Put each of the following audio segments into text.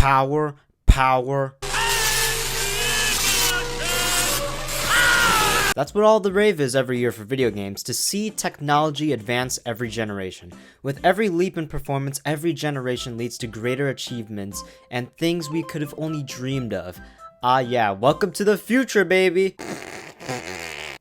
Power, power. That's what all the rave is every year for video games, to see technology advance every generation. With every leap in performance, every generation leads to greater achievements and things we could have only dreamed of. Ah yeah, welcome to the future, baby!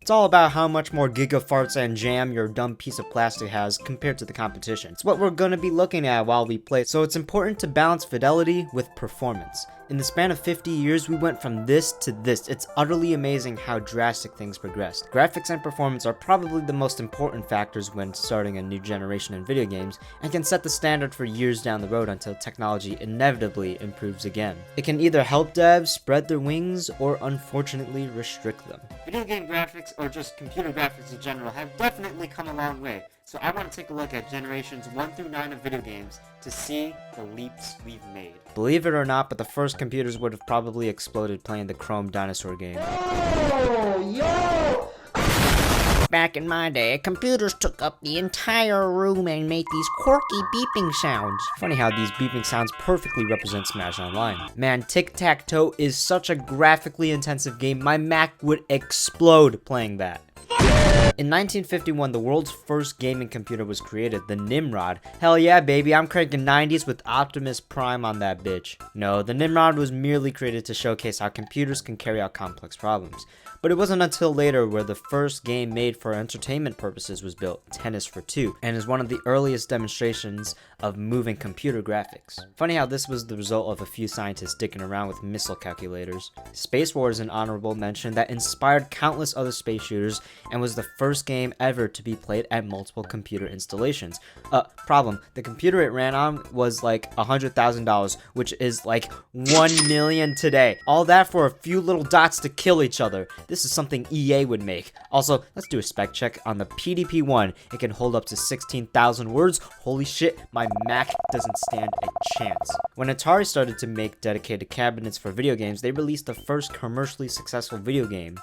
It's all about how much more gigafarts and jam your dumb piece of plastic has compared to the competition. It's what we're gonna be looking at while we play, so it's important to balance fidelity with performance. In the span of 50 years, we went from this to this. It's utterly amazing how drastic things progressed. Graphics and performance are probably the most important factors when starting a new generation in video games, and can set the standard for years down the road until technology inevitably improves again. It can either help devs spread their wings, or unfortunately restrict them. Video game graphics, or just computer graphics in general, have definitely come a long way. So I want to take a look at generations 1 through 9 of video games to see the leaps we've made. Believe it or not, but the first computers would have probably exploded playing the Chrome dinosaur game. Oh, yo! Back in my day, computers took up the entire room and made these quirky beeping sounds. Funny how these beeping sounds perfectly represent Smash Online. Man, Tic-Tac-Toe is such a graphically intensive game, my Mac would explode playing that. In 1951, the world's first gaming computer was created, the Nimrod. Hell yeah, baby, I'm cranking 90s with Optimus Prime on that bitch. No, the Nimrod was merely created to showcase how computers can carry out complex problems. But it wasn't until later where the first game made for entertainment purposes was built, Tennis for Two, and is one of the earliest demonstrations of moving computer graphics. Funny how this was the result of a few scientists dicking around with missile calculators. Space War is an honorable mention that inspired countless other space shooters and was the first game ever to be played at multiple computer installations. Problem, the computer it ran on was like $100,000, which is like 1 million today. All that for a few little dots to kill each other. This is something EA would make. Also, let's do a spec check on the PDP-1. It can hold up to 16,000 words. Holy shit, my Mac doesn't stand a chance. When Atari started to make dedicated cabinets for video games, they released the first commercially successful video game.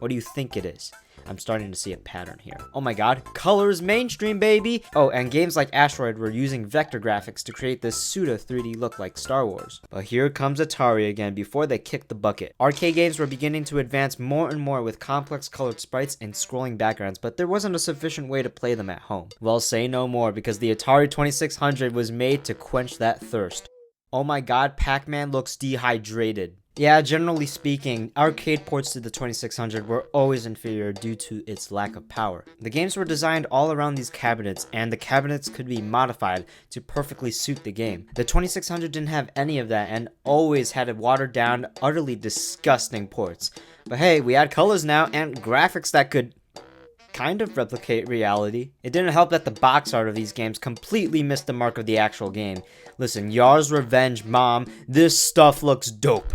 What do you think it is? I'm starting to see a pattern here. Oh my god, color is mainstream, baby! Oh, and games like Asteroid were using vector graphics to create this pseudo 3D look like Star Wars. But here comes Atari again before they kicked the bucket. Arcade games were beginning to advance more and more with complex colored sprites and scrolling backgrounds, but there wasn't a sufficient way to play them at home. Well, say no more, because the Atari 2600 was made to quench that thirst. Oh my god, Pac-Man looks dehydrated. Yeah, generally speaking, arcade ports to the 2600 were always inferior due to its lack of power. The games were designed all around these cabinets, and the cabinets could be modified to perfectly suit the game. The 2600 didn't have any of that and always had watered down, utterly disgusting ports. But hey, we had colors now and graphics that could kind of replicate reality. It didn't help that the box art of these games completely missed the mark of the actual game. Listen, Yar's Revenge, Mom, this stuff looks dope.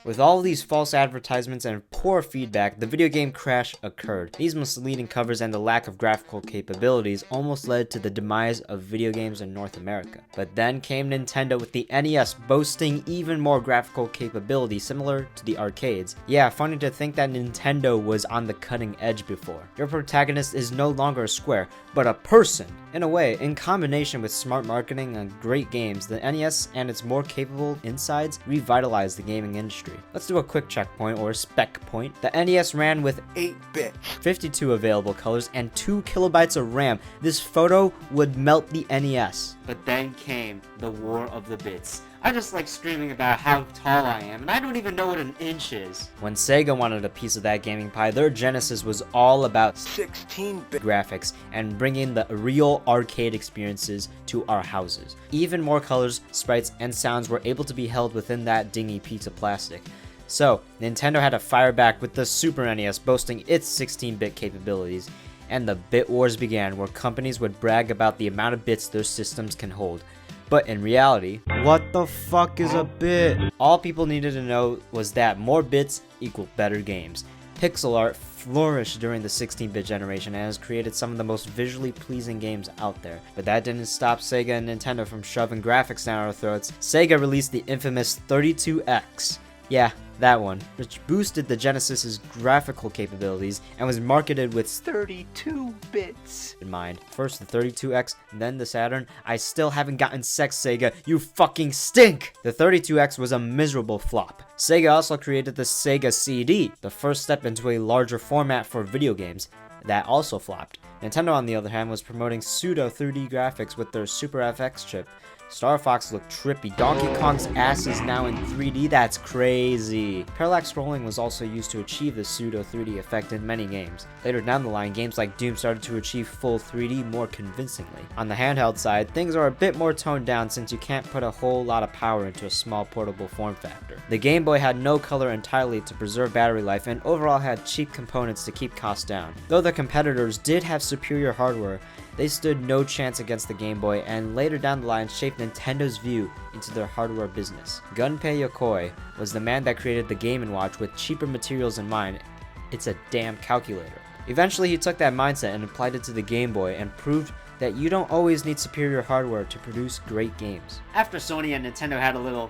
With all these false advertisements and poor feedback, the video game crash occurred. These misleading covers and the lack of graphical capabilities almost led to the demise of video games in North America. But then came Nintendo with the NES, boasting even more graphical capability similar to the arcades. Yeah, funny to think that Nintendo was on the cutting edge before. Your protagonist is no longer a square, but a person. In a way, in combination with smart marketing and great games, the NES and its more capable insides revitalized the gaming industry. Let's do a quick checkpoint or spec point. The NES ran with 8-bit, 52 available colors, and 2 kilobytes of RAM. This photo would melt the NES. But then came the War of the Bits. I just like screaming about how tall I am, and I don't even know what an inch is. When Sega wanted a piece of that gaming pie, their genesis was all about 16-bit graphics and bringing the real arcade experiences to our houses. Even more colors, sprites, and sounds were able to be held within that dingy piece of plastic. So, Nintendo had to fire back with the Super NES boasting its 16-bit capabilities, and the bit wars began, where companies would brag about the amount of bits their systems can hold. But in reality, what the fuck is a bit? All people needed to know was that more bits equaled better games. Pixel art flourished during the 16-bit generation and has created some of the most visually pleasing games out there. But that didn't stop Sega and Nintendo from shoving graphics down our throats. Sega released the infamous 32X. Yeah, that one, which boosted the Genesis's graphical capabilities and was marketed with 32 bits in mind. First the 32X, then the Saturn. I still haven't gotten sex, Sega. You fucking stink! The 32X was a miserable flop. Sega also created the Sega CD, the first step into a larger format for video games. That also flopped. Nintendo, on the other hand, was promoting pseudo 3D graphics with their Super FX chip. Star Fox looked trippy. Donkey Kong's ass is now in 3D. That's crazy. Parallax scrolling was also used to achieve the pseudo 3D effect in many games. Later down the line, games like Doom started to achieve full 3D more convincingly. On the handheld side, things are a bit more toned down since you can't put a whole lot of power into a small portable form factor. The Game Boy had no color entirely to preserve battery life and overall had cheap components to keep costs down. Though the competitors did have superior hardware, they stood no chance against the Game Boy and later down the line shaped Nintendo's view into their hardware business. Gunpei Yokoi was the man that created the Game & Watch with cheaper materials in mind. It's a damn calculator. Eventually he took that mindset and applied it to the Game Boy and proved that you don't always need superior hardware to produce great games. After Sony and Nintendo had a little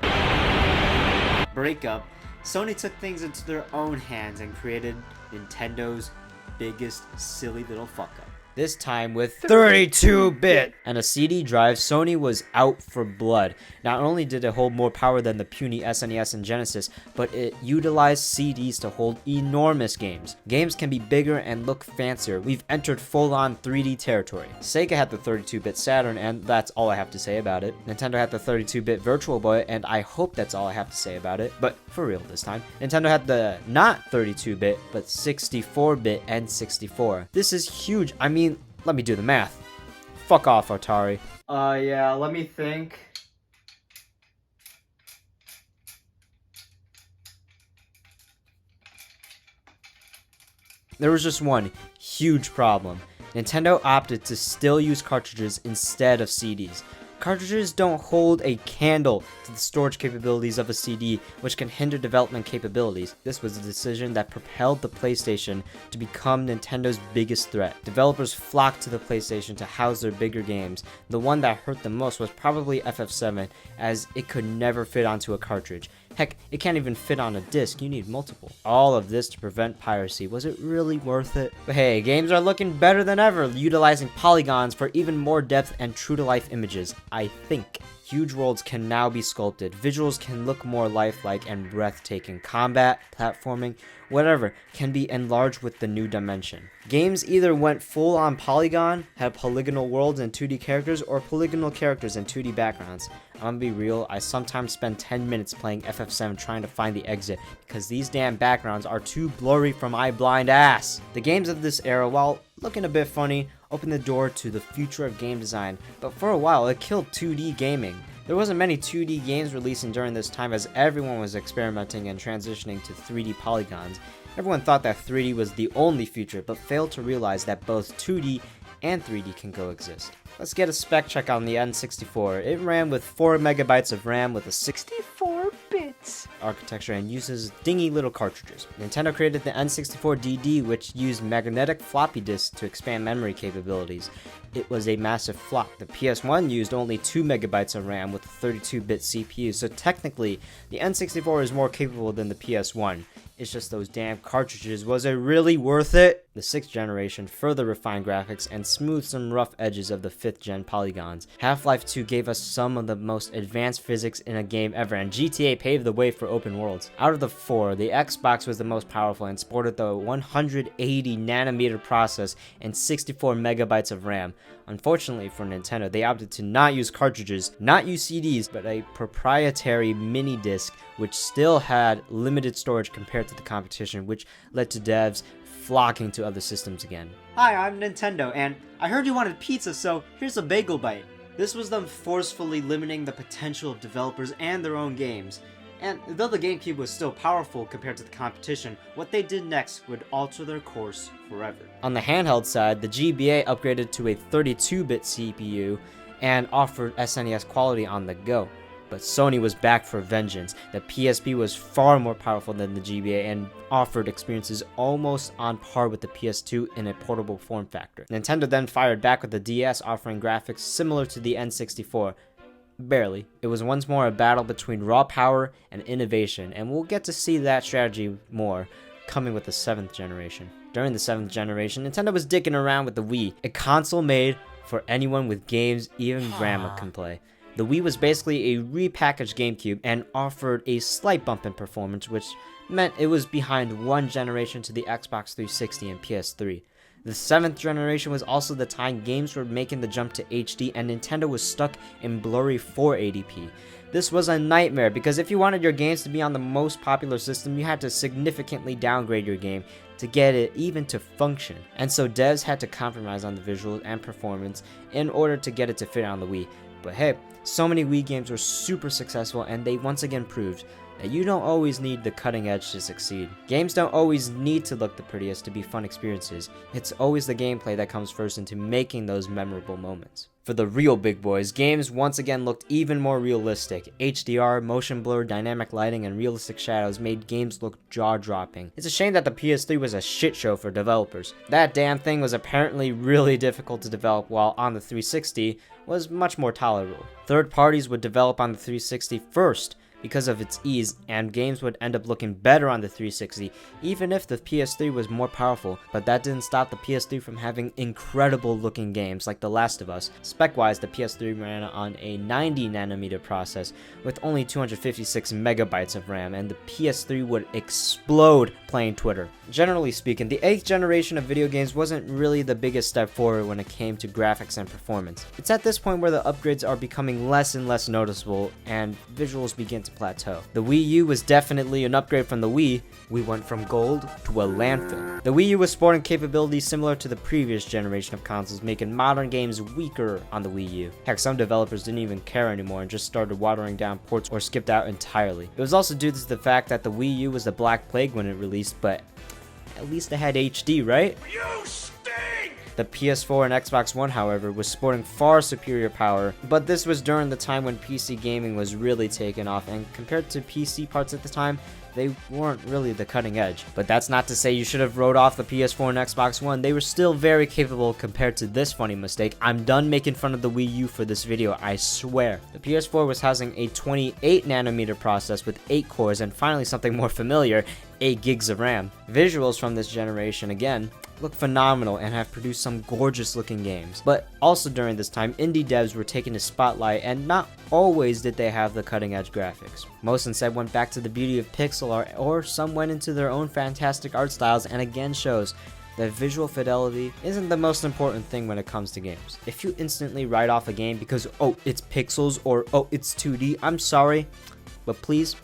breakup, Sony took things into their own hands and created Nintendo's biggest silly little fuck up. This time with 32-bit and a CD drive, Sony was out for blood. Not only did it hold more power than the puny SNES and Genesis, but it utilized CDs to hold enormous games. Games can be bigger and look fancier. We've entered full-on 3D territory. Sega had the 32-bit Saturn, and that's all I have to say about it. Nintendo had the 32-bit Virtual Boy, and I hope that's all I have to say about it. But for real this time. Nintendo had the not 32-bit, but 64-bit N64. This is huge. I mean, let me do the math. Fuck off, Atari. Yeah, let me think. There was just one huge problem. Nintendo opted to still use cartridges instead of CDs. Cartridges don't hold a candle to the storage capabilities of a CD, which can hinder development capabilities. This was a decision that propelled the PlayStation to become Nintendo's biggest threat. Developers flocked to the PlayStation to house their bigger games. The one that hurt the most was probably FF7, as it could never fit onto a cartridge. Heck, it can't even fit on a disc, you need multiple. All of this to prevent piracy. Was it really worth it? But hey, games are looking better than ever, utilizing polygons for even more depth and true-to-life images, I think. Huge worlds can now be sculpted. Visuals can look more lifelike and breathtaking. Combat, platforming, whatever, can be enlarged with the new dimension. Games either went full on polygon, had polygonal worlds and 2D characters, or polygonal characters and 2D backgrounds. I'm gonna be real, I sometimes spend 10 minutes playing FF7 trying to find the exit, because these damn backgrounds are too blurry for my blind ass. The games of this era, while looking a bit funny, opened the door to the future of game design, but for a while it killed 2D gaming. There wasn't many 2D games releasing during this time as everyone was experimenting and transitioning to 3D polygons. Everyone thought that 3D was the only future, but failed to realize that both 2D and 3D can coexist. Let's get a spec check on the N64. It ran with 4 megabytes of RAM with a 64 bits architecture and uses dingy little cartridges. Nintendo created the N64DD, which used magnetic floppy disks to expand memory capabilities. It was a massive flop. The PS1 used only 2 megabytes of RAM with a 32-bit CPU, so technically the N64 is more capable than the PS1. It's just those damn cartridges. Was it really worth it? The 6th generation further refined graphics and smoothed some rough edges of the 5th gen polygons. Half-Life 2 gave us some of the most advanced physics in a game ever, and GTA paved the way for open worlds. Out of the 4, the Xbox was the most powerful and sported the 180 nanometer process and 64 megabytes of RAM. Unfortunately for Nintendo, they opted to not use cartridges, not use CDs, but a proprietary mini disc which still had limited storage compared to the competition, which led to devs flocking to other systems again. Hi, I'm Nintendo, and I heard you wanted pizza, so here's a bagel bite. This was them forcefully limiting the potential of developers and their own games. And though the GameCube was still powerful compared to the competition, what they did next would alter their course forever. On the handheld side, the GBA upgraded to a 32-bit CPU and offered SNES quality on the go. But Sony was back for vengeance. The PSP was far more powerful than the GBA and offered experiences almost on par with the PS2 in a portable form factor. Nintendo then fired back with the DS, offering graphics similar to the N64, barely. It was once more a battle between raw power and innovation, and we'll get to see that strategy more coming with the 7th generation. During the 7th generation, Nintendo was dicking around with the Wii, a console made for anyone with games even grandma can play. The Wii was basically a repackaged GameCube and offered a slight bump in performance, which meant it was behind one generation to the Xbox 360 and PS3. The 7th generation was also the time games were making the jump to HD and Nintendo was stuck in blurry 480p. This was a nightmare because if you wanted your games to be on the most popular system, you had to significantly downgrade your game to get it even to function. And so devs had to compromise on the visuals and performance in order to get it to fit on the Wii. But hey, so many Wii games were super successful and they once again proved that you don't always need the cutting edge to succeed. Games don't always need to look the prettiest to be fun experiences. It's always the gameplay that comes first into making those memorable moments. For the real big boys, games once again looked even more realistic. HDR, motion blur, dynamic lighting, and realistic shadows made games look jaw-dropping. It's a shame that the PS3 was a shit show for developers. That damn thing was apparently really difficult to develop, while on the 360 was much more tolerable. Third parties would develop on the 360 first, because of its ease, and games would end up looking better on the 360 even if the PS3 was more powerful, but that didn't stop the PS3 from having incredible looking games like The Last of Us. Spec wise, the PS3 ran on a 90nm process with only 256 megabytes of RAM, and the PS3 would explode playing Twitter. Generally speaking, the 8th generation of video games wasn't really the biggest step forward when it came to graphics and performance. It's at this point where the upgrades are becoming less and less noticeable and visuals begin to plateau. The Wii U was definitely an upgrade from the Wii. We went from gold to a landfill. The Wii U was sporting capabilities similar to the previous generation of consoles, making modern games weaker on the Wii U. Heck, some developers didn't even care anymore and just started watering down ports or skipped out entirely. It was also due to the fact that the Wii U was the Black Plague when it released, but at least it had HD, right? You stink! The PS4 and Xbox One, however, was sporting far superior power, but this was during the time when PC gaming was really taking off, and compared to PC parts at the time, they weren't really the cutting edge. But that's not to say you should have wrote off the PS4 and Xbox One. They were still very capable compared to this funny mistake. I'm done making fun of the Wii U for this video, I swear. The PS4 was housing a 28nm process with 8 cores, and finally something more familiar, 8 gigs of RAM. Visuals from this generation, again, look phenomenal and have produced some gorgeous looking games. But also during this time, indie devs were taking the spotlight, and not always did they have the cutting edge graphics. Most instead went back to the beauty of pixel art, or some went into their own fantastic art styles, and again shows that visual fidelity isn't the most important thing when it comes to games. If you instantly write off a game because, oh, it's pixels, or oh, it's 2D, I'm sorry, but please,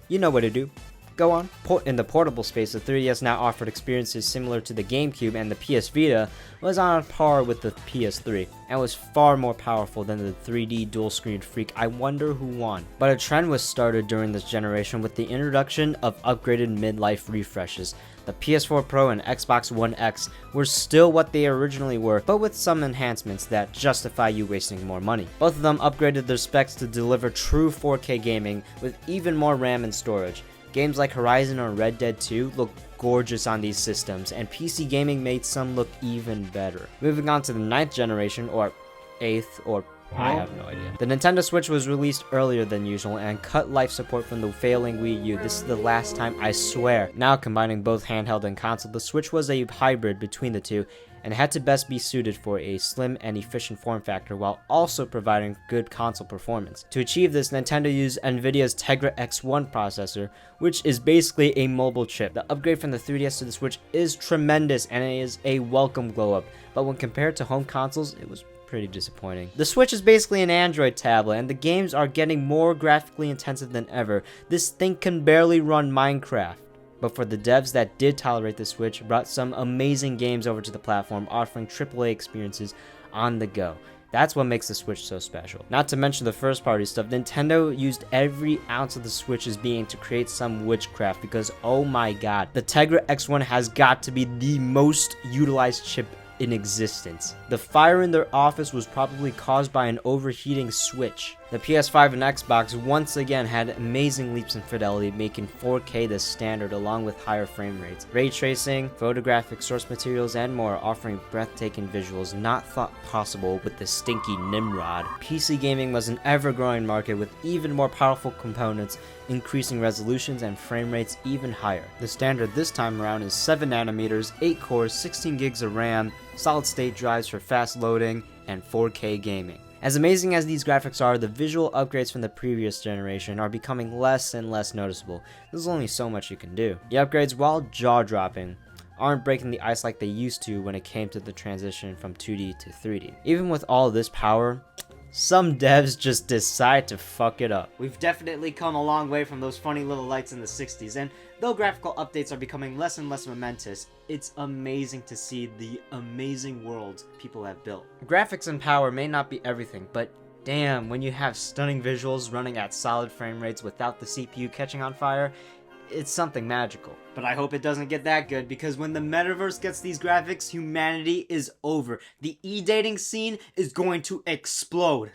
you know what to do. Go on. In the portable space, the 3DS now offered experiences similar to the GameCube, and the PS Vita was on par with the PS3 and was far more powerful than the 3D dual screen freak. I wonder who won. But a trend was started during this generation with the introduction of upgraded midlife refreshes. The PS4 Pro and Xbox One X were still what they originally were, but with some enhancements that justify you wasting more money. Both of them upgraded their specs to deliver true 4K gaming with even more RAM and storage. Games like Horizon or Red Dead 2 look gorgeous on these systems, and PC gaming made some look even better. Moving on to the 9th generation, or 8th, or I have no idea. The Nintendo Switch was released earlier than usual and cut life support from the failing Wii U. This is the last time, I swear. Now combining both handheld and console, the Switch was a hybrid between the two and had to best be suited for a slim and efficient form factor while also providing good console performance. To achieve this, Nintendo used Nvidia's Tegra X1 processor, which is basically a mobile chip. The upgrade from the 3DS to the Switch is tremendous and it is a welcome glow up, but when compared to home consoles, it was pretty disappointing. The Switch is basically an Android tablet, and the games are getting more graphically intensive than ever. This thing can barely run Minecraft. But for the devs that did tolerate the Switch, brought some amazing games over to the platform, offering AAA experiences on the go. That's what makes the Switch so special. Not to mention the first party stuff, Nintendo used every ounce of the Switch's being to create some witchcraft, because oh my god, the Tegra X1 has got to be the most utilized chip in existence. The fire in their office was probably caused by an overheating Switch. The PS5 and Xbox once again had amazing leaps in fidelity, making 4K the standard along with higher frame rates, ray tracing, photographic source materials, and more, offering breathtaking visuals not thought possible with the stinky Nimrod. PC gaming was an ever-growing market with even more powerful components, increasing resolutions and frame rates even higher. The standard this time around is 7 nanometers, 8 cores, 16 gigs of RAM, solid-state drives for fast loading, and 4K gaming. As amazing as these graphics are, the visual upgrades from the previous generation are becoming less and less noticeable. There's only so much you can do. The upgrades, while jaw-dropping, aren't breaking the ice like they used to when it came to the transition from 2D to 3D. Even with all this power, some devs just decide to fuck it up. We've definitely come a long way from those funny little lights in the 60s, and though graphical updates are becoming less and less momentous, it's amazing to see the amazing worlds people have built. Graphics and power may not be everything, but damn, when you have stunning visuals running at solid frame rates without the CPU catching on fire, it's something magical. But I hope it doesn't get that good, because when the metaverse gets these graphics, humanity is over. The e-dating scene is going to explode.